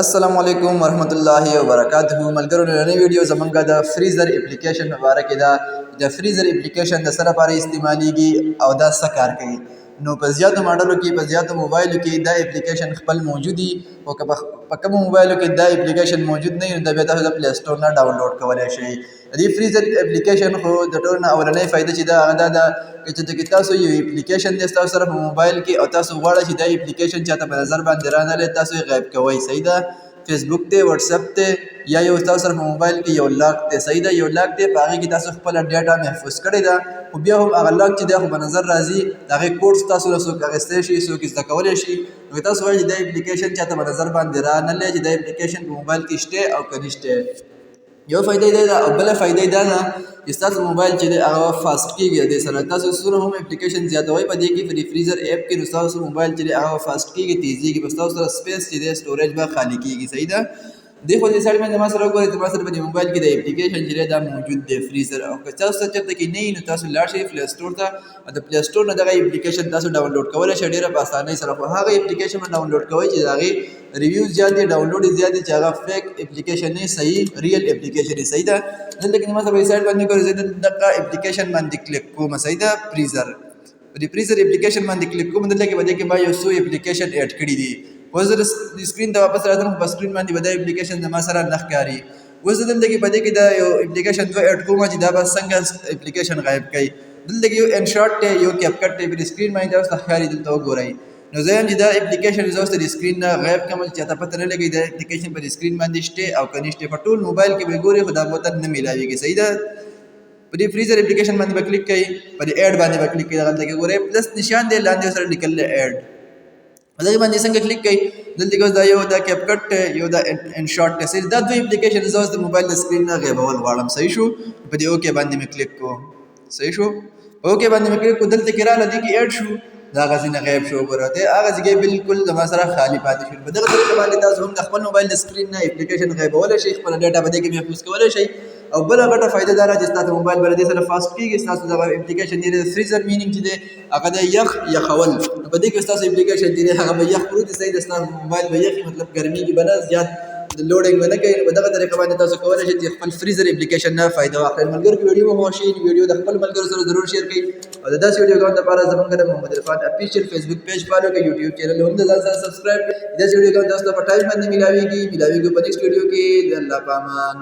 السلام علیکم ورحمت الله وبرکاته ملګرو نن ویډیو زمونږه د فریزر اپلیکیشن مبارک ده د فریزر اپلیکیشن د سره لپاره استعمالیږي او دا څه کار کوي نو په زیاتو ماډلو کې په زیاتو موبایلو کې دا اپلیکیشن خپل موجودي او که په کوم موبایلو کې دا اپلیکیشن موجود نه وي نو بیا تاسو د پلی سټور نه ډاونلوډ کولی شئ د دې فریزر اپلیکیشن خو د ټولو نه اولنۍ فایده چې ده هغه دا ده چې تاسو یو اپلیکیشن دی ستاسو سره په موبایل کې او تاسو غواړئ چې دا اپلیکیشن چاته په نظر باندې رانغلی تاسو یې غایب کوئ صحیح ده فیسبوک ته واتس اپ ته یا یو تاسو سره په موبایل کې یو لاک ته صحیح ده یو لاک ته په هغې کې تاسو خپله ډیټا محفوظ کړې ده خو بیا هم هغه لاک چې دی خو په نظر راځي د هغې کوډ تاسو له څوک اخیستی شي څوک زده کولی شي نو تاسو وایئ چې دا اپلیکیشن چاته په نظر باندې رانغلی چې دا اپلیکیشن په موبایل کې شته او که نشته یو فائدې دا ده او بله فائدې دا ده چې ستاسو موبایل چې دی هغه فاسټ کېږي دې سره تاسو څومره هم اپلیکیشن زیاتوئ په دې کې په فریزر ایپ کې نو ستاسو موبایل چې دی هغه فاسټ کېږي تیزېږي په ستاسو سره سپیس چې دی سټوریج به خالي کېږي صحیح ده دې خو دې سایډ باندې ما سره وګورئ ما سره په دې موبایل کې د اپلیکیشن چې دی دا موجود دی فریزر او که تاسو چېرته کې نه وي نو تاسو لاړ شئ پلی سټور ته او د پلی سټور نه دغه اپلیکیشن تاسو ډاونلوډ کولی شئ ډېره په اسانۍ سره خو هغه اپلیکیشن به ډاونلوډ کوئ چې د هغې ریویوز زیات دي ډاونلوډ یې زیات دي چې هغه فیک اپلیکیشن نه صحیح ریل اپلیکیشن یې صحیح ده دلته کې ما سره په سایډ باندې ګورئ زه دغه اپلیکیشن باندې کلیک کوم صحیح ده فریزر په دې فریزر اپلیکیشن باندې کلیک کوم دلته کې به دې کې ما یو څو اپلیکیشن ایډ کړي دي اوس زه د سکرین ته واپس راځم په سکرین باندې به دا اپلیکیشن زما سره نه ښکاري اوس زه دلته کې په دې کې دا یو اپلیکیشن دوه ایډ کوم چې دا به څنګه اپلیکیشن غایب کوي دلته کې یو انشاټ دی یو کیپ کټ دی په سکرین باندې تاسو ته ښکاري دلته وګورئ نو زه یم چې دا اپلیکیشن زه اوس د سکرین نه غایب کړم چې چاته پته نه لګي دا اپلیکیشن په سکرین باندې شته او که نشته په ټول موبایل کې به ګورئ خو دا بوتل نه میلاویږي صحیح ده په دې فریزر اپلیکیشن باندې به کلیک کوئ په دې ایډ باندې به کلیک کوئ دلته کې ګورئ پلس نشان دی لاندې سره لیکل دی ایډ دغه باندې څنګه کلیک کوي دلته کې دا یو دا کیپ کټ یو دا انشاټ ټیسټ دا دوه اپلیکیشن زه اوس د موبایل د سکرین نه غیبول غواړم صحیح شو په دې اوکې باندې مې کلیک کوم صحیح شو اوکې باندې مې کلیک کوم دلته کې راغله دې کې ایډ شو دا هغه ځای نه غیب شو ګوره دی هغه ځای بالکل زما سره خالي پاتې شول په دغه طریقه باندې تاسو هم د خپل موبایل د سکرین نه اپلیکیشن غیبولی شئ خپله ډیټا په دې کې محفوظ کولی شئ او بله غټه فایده دا ده چې ستاسو موبایل به له دې سره فاسټ کېږي ستاسو دغه اپلیکیشن دی د فریزر مینینګ چې دی هغه دی یخول نو په دې کې ستاسو اپلیکیشن چې دی هغه به یخ پروت وي صحیح د ستاسو موبایل به یخي مطلب ګرمېږي به نه زیات لوډینګ به نه کوي نو په دغه طریقه باندې تاسو کولی شئ چې خپل فریزر اپلیکیشن نه فایده واخلئ ملګرو که ویډیو مو خوښ شي ویډیو د خپل ملګرو سره ضرور شیر کړئ او د داسې ویډیوګانو لپاره زموږ د محمد عرفان افیشیل فیسبوک پیج فالو کړئ یوټیوب چینل هم د ځان سره سبسکرایب کړئ داسې ویډیوګانو تاسو ته په ټایم باندې میلاویږي په نیکسټ ویډیو کې د الله په امان